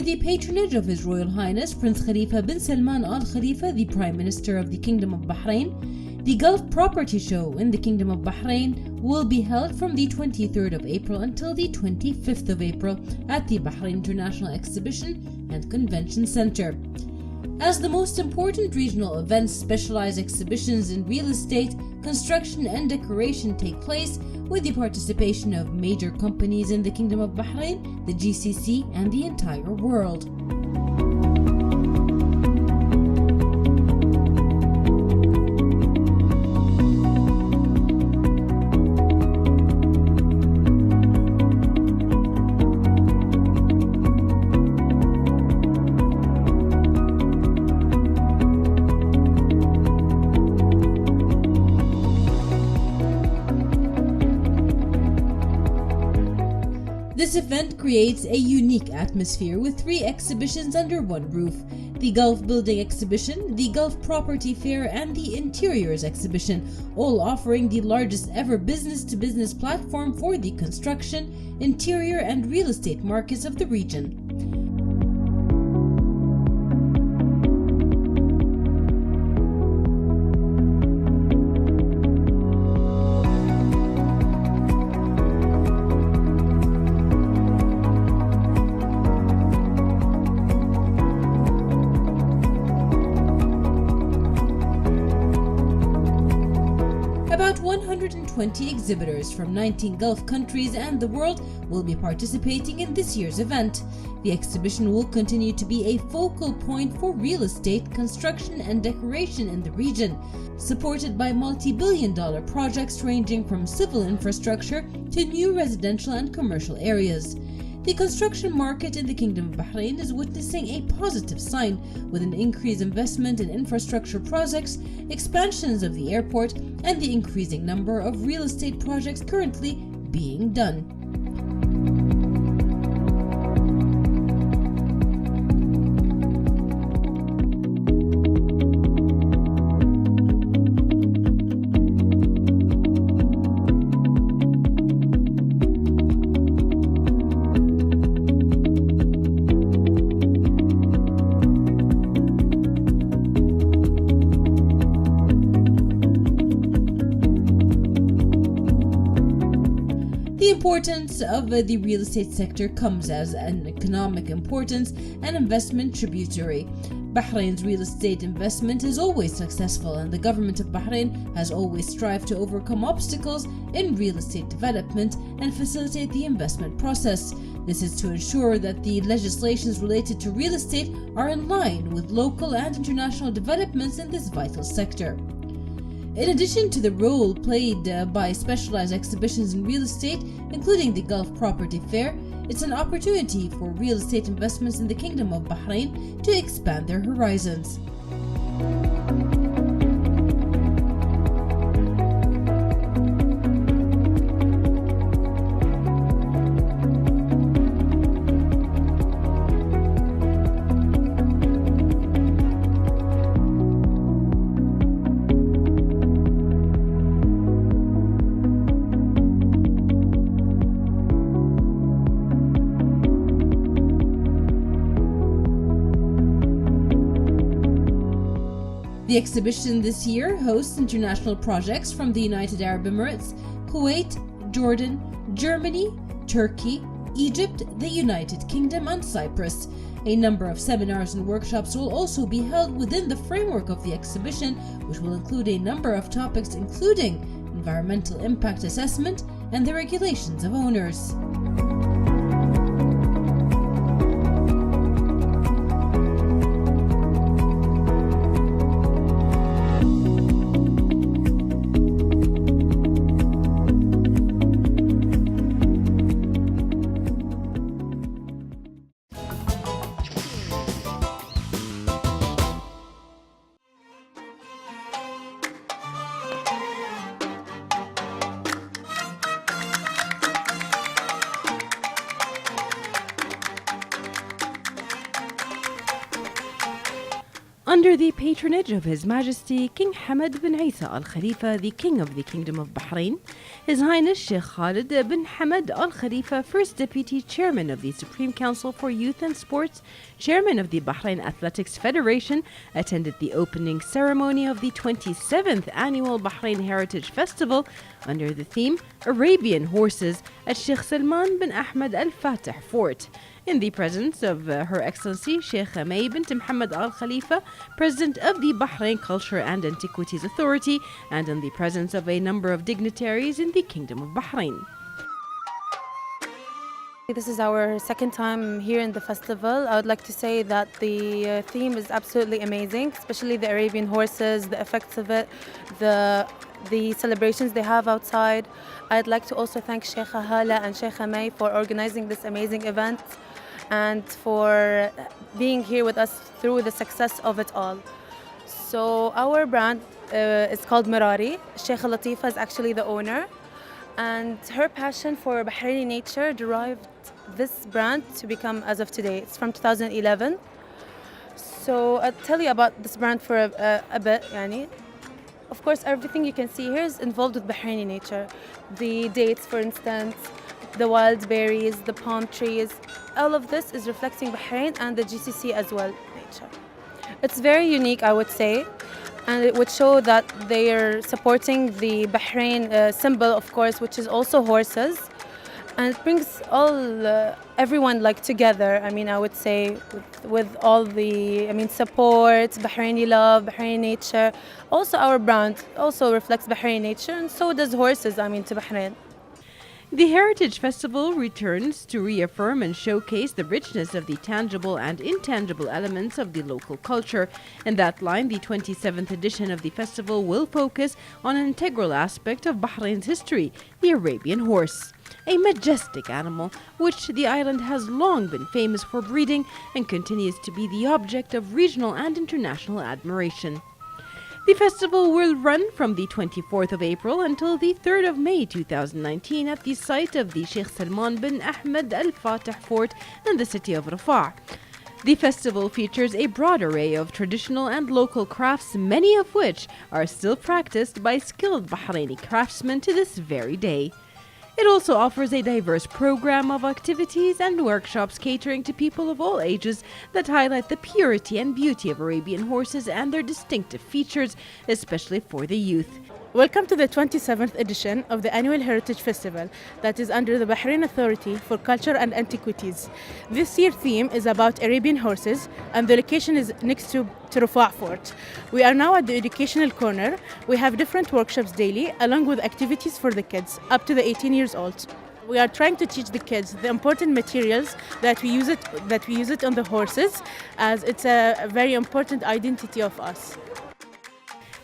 the patronage of His Royal Highness Prince Khalifa bin Salman Al Khalifa, the Prime Minister of the Kingdom of Bahrain, the Gulf Property Show in the Kingdom of Bahrain will be held from the 23rd of April until the 25th of April at the Bahrain International Exhibition and Convention Center. As the most important regional events, specialized exhibitions in real estate, construction and decoration take place with the participation of major companies in the Kingdom of Bahrain, the GCC, and the entire world. This event creates a unique atmosphere with 3 exhibitions under one roof: the Gulf Building Exhibition, the Gulf Property Fair, and the Interiors Exhibition, all offering the largest ever business-to-business platform for the construction, interior, and real estate markets of the region. About 120 exhibitors from 19 Gulf countries and the world will be participating in this year's event. The exhibition will continue to be a focal point for real estate, construction, and decoration in the region, supported by multi-billion-dollar projects ranging from civil infrastructure to new residential and commercial areas. The construction market in the Kingdom of Bahrain is witnessing a positive sign, with an increased investment in infrastructure projects, expansions of the airport, and the increasing number of real estate projects currently being done. The importance of the real estate sector comes as an economic importance and investment tributary. Bahrain's real estate investment is always successful, and the government of Bahrain has always strived to overcome obstacles in real estate development and facilitate the investment process. This is to ensure that the legislations related to real estate are in line with local and international developments in this vital sector. In addition to the role played by specialized exhibitions in real estate, including the Gulf Property Fair, it's an opportunity for real estate investments in the Kingdom of Bahrain to expand their horizons. The exhibition this year hosts international projects from the United Arab Emirates, Kuwait, Jordan, Germany, Turkey, Egypt, the United Kingdom, and Cyprus. A number of seminars and workshops will also be held within the framework of the exhibition, which will include a number of topics including environmental impact assessment and the regulations of owners. Under the patronage of His Majesty King Hamad bin Isa Al Khalifa, the King of the Kingdom of Bahrain, His Highness Sheikh Khalid bin Hamad Al Khalifa, First Deputy Chairman of the Supreme Council for Youth and Sports, Chairman of the Bahrain Athletics Federation, attended the opening ceremony of the 27th Annual Bahrain Heritage Festival under the theme Arabian Horses at Sheikh Salman bin Ahmed Al Fatih Fort, in the presence of Her Excellency Sheikh May bint Mohammed Al Khalifa, President of the Bahrain Culture and Antiquities Authority, and in the presence of a number of dignitaries in the Kingdom of Bahrain. This is our second time here in the festival. I would like to say that the theme is absolutely amazing, especially the Arabian horses, the effects of it, the celebrations they have outside. I'd like to also thank Sheikh Hala and Sheikh May for organizing this amazing event and for being here with us through the success of it all. So our brand is called Mirari. Sheikh Latifa is actually the owner, and her passion for Bahraini nature derived this brand to become as of today. It's from 2011. So I'll tell you about this brand for a bit. Of course, everything you can see here is involved with Bahraini nature. The dates, for instance, the wild berries, the palm trees, all of this is reflecting Bahrain and the GCC as well, nature. It's very unique, I would say, and it would show that they are supporting the Bahrain symbol, of course, which is also horses. And it brings everyone together. I would say with all the support, Bahraini love, Bahraini nature. Also, our brand also reflects Bahraini nature, and so does horses. To Bahrain. The Heritage Festival returns to reaffirm and showcase the richness of the tangible and intangible elements of the local culture. In that line, the 27th edition of the festival will focus on an integral aspect of Bahrain's history, the Arabian horse, a majestic animal which the island has long been famous for breeding and continues to be the object of regional and international admiration. The festival will run from the 24th of April until the 3rd of May 2019 at the site of the Sheikh Salman bin Ahmed Al Fatih Fort in the city of Rafah. The festival features a broad array of traditional and local crafts, many of which are still practiced by skilled Bahraini craftsmen to this very day. It also offers a diverse program of activities and workshops catering to people of all ages that highlight the purity and beauty of Arabian horses and their distinctive features, especially for the youth. Welcome to the 27th edition of the Annual Heritage Festival that is under the Bahrain Authority for Culture and Antiquities. This year's theme is about Arabian horses, and the location is next to Rafah Fort. We are now at the educational corner. We have different workshops daily along with activities for the kids up to the 18 years old. We are trying to teach the kids the important materials that we use it on the horses, as it's a very important identity of us.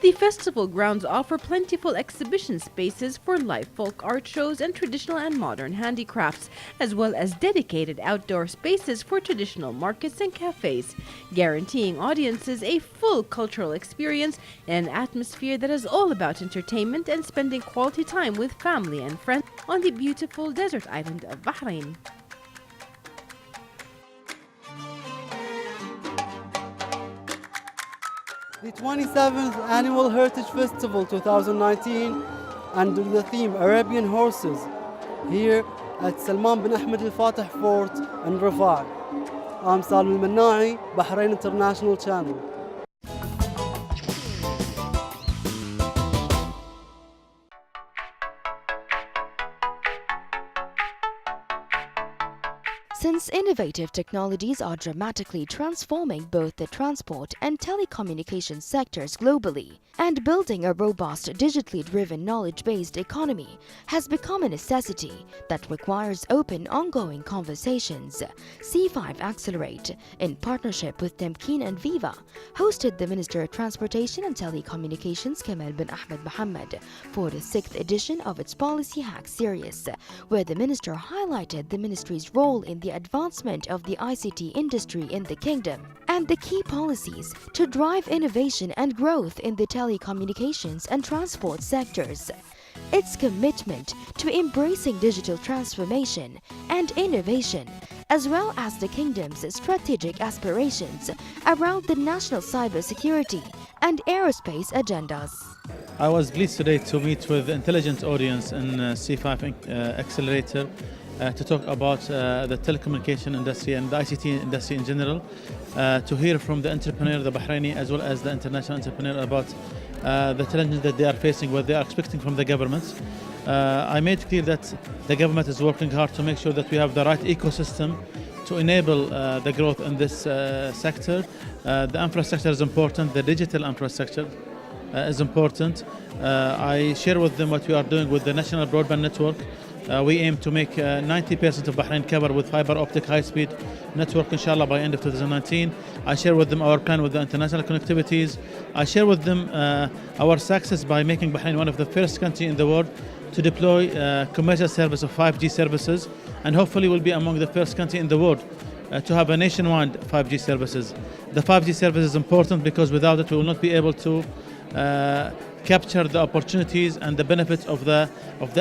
The festival grounds offer plentiful exhibition spaces for live folk art shows and traditional and modern handicrafts, as well as dedicated outdoor spaces for traditional markets and cafes, guaranteeing audiences a full cultural experience and an atmosphere that is all about entertainment and spending quality time with family and friends on the beautiful desert island of Bahrain. The 27th Annual Heritage Festival 2019 under the theme Arabian Horses here at Salman bin Ahmed Al Fatih Fort in Rafah. I'm Salim Al Mannai, Bahrain International Channel. Since innovative technologies are dramatically transforming both the transport and telecommunications sectors globally, and building a robust digitally driven knowledge-based economy has become a necessity that requires open ongoing conversations, C5 Accelerate, in partnership with Temkeen and Viva, hosted the Minister of Transportation and Telecommunications Kamal bin Ahmed Mohammed for the 6th edition of its Policy Hack series, where the minister highlighted the ministry's role in the advancement of the ICT industry in the kingdom and the key policies to drive innovation and growth in the telecommunications and transport sectors. Its commitment to embracing digital transformation and innovation, as well as the kingdom's strategic aspirations around the national cybersecurity and aerospace agendas. I was pleased today to meet with the intelligent audience in C5 Accelerator to talk about the telecommunication industry and the ICT industry in general, to hear from the entrepreneur, the Bahraini, as well as the international entrepreneur about the challenges that they are facing, what they are expecting from the government. I made clear that the government is working hard to make sure that we have the right ecosystem to enable the growth in this sector. The infrastructure is important, the digital infrastructure is important. I share with them what we are doing with the national broadband network. We aim to make 90% of Bahrain covered with fiber optic high-speed network, inshallah, by end of 2019. I share with them our plan with the international connectivities. I share with them our success by making Bahrain one of the first countries in the world to deploy commercial service of 5G services, and hopefully will be among the first country in the world to have a nationwide 5G services. The 5G service is important because without it we will not be able to capture the opportunities and the benefits of the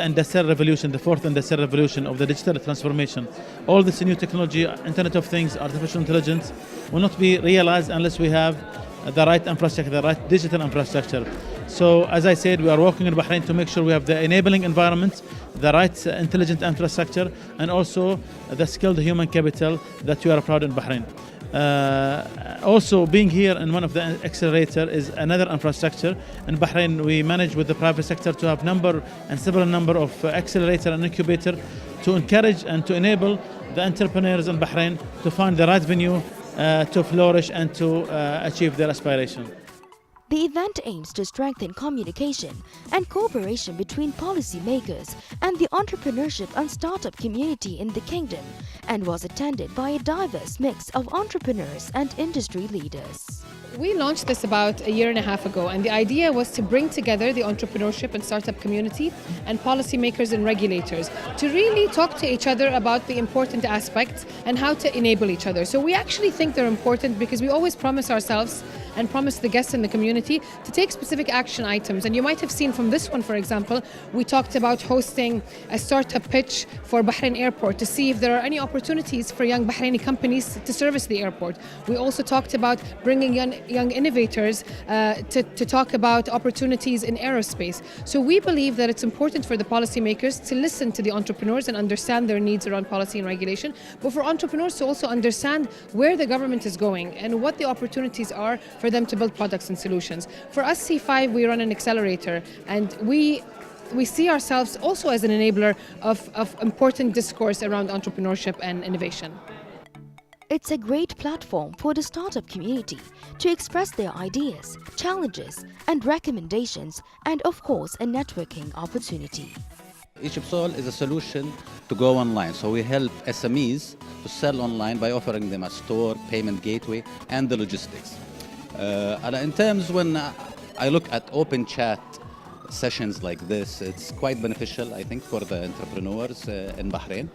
industrial revolution, the fourth industrial revolution of the digital transformation. All this new technology, Internet of Things, artificial intelligence, will not be realized unless we have the right infrastructure, the right digital infrastructure. So, as I said, we are working in Bahrain to make sure we have the enabling environment, the right intelligent infrastructure, and also the skilled human capital that we are proud in Bahrain. Also, being here in one of the accelerator is another infrastructure. In Bahrain, we manage with the private sector to have several number of accelerator and incubator to encourage and to enable the entrepreneurs in Bahrain to find the right venue to flourish and to achieve their aspiration. The event aims to strengthen communication and cooperation between policymakers and the entrepreneurship and startup community in the kingdom, and was attended by a diverse mix of entrepreneurs and industry leaders. We launched this about a year and a half ago, and the idea was to bring together the entrepreneurship and startup community and policymakers and regulators to really talk to each other about the important aspects and how to enable each other. So we actually think they're important because we always promise ourselves and promise the guests in the community to take specific action items. And you might have seen from this one, for example, we talked about hosting a startup pitch for Bahrain Airport to see if there are any opportunities for young Bahraini companies to service the airport. We also talked about bringing young innovators to talk about opportunities in aerospace. So we believe that it's important for the policymakers to listen to the entrepreneurs and understand their needs around policy and regulation, but for entrepreneurs to also understand where the government is going and what the opportunities are for them to build products and solutions. For us, C5, we run an accelerator, and we see ourselves also as an enabler of important discourse around entrepreneurship and innovation. It's a great platform for the startup community to express their ideas, challenges, and recommendations, and of course, a networking opportunity. EgyptSol is a solution to go online. So we help SMEs to sell online by offering them a store, payment gateway, and the logistics. And in terms when I look at open chat sessions like this, it's quite beneficial, I think, for the entrepreneurs in Bahrain.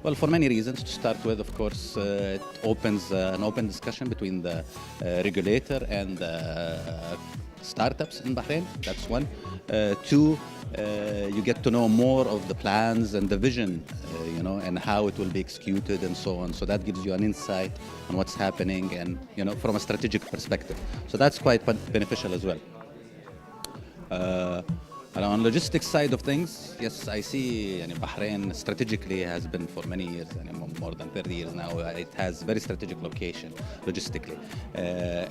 Well, for many reasons. To start with, of course, it opens an open discussion between the regulator and startups in Bahrain. That's one. Two, you get to know more of the plans and the vision, and how it will be executed and so on. So that gives you an insight on what's happening and, from a strategic perspective. So that's quite beneficial as well. And on logistics side of things, yes, I see Bahrain strategically has been for many years, more than 30 years now. It has very strategic location logistically.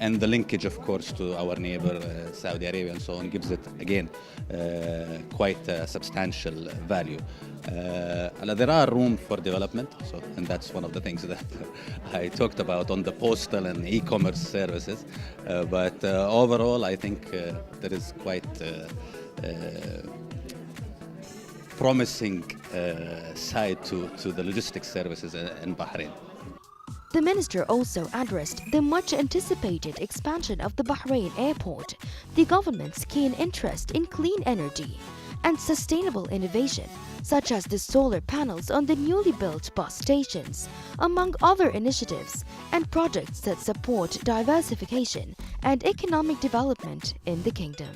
And the linkage, of course, to our neighbor Saudi Arabia and so on gives it, again, quite a substantial value. There are room for development, and that's one of the things that I talked about on the postal and e-commerce services. But overall, I think there is quite promising side to the logistics services in Bahrain. The minister also addressed the much-anticipated expansion of the Bahrain airport, the government's keen interest in clean energy, and sustainable innovation, such as the solar panels on the newly built bus stations, among other initiatives and projects that support diversification and economic development in the kingdom.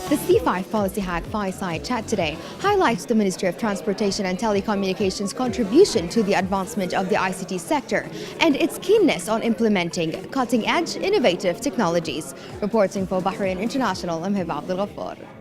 The C5 Policy Hack Fireside Chat today highlights the Ministry of Transportation and Telecommunications' contribution to the advancement of the ICT sector and its keenness on implementing cutting-edge, innovative technologies. Reporting for Bahrain International, I'm Hiba Abdul Ghaffar.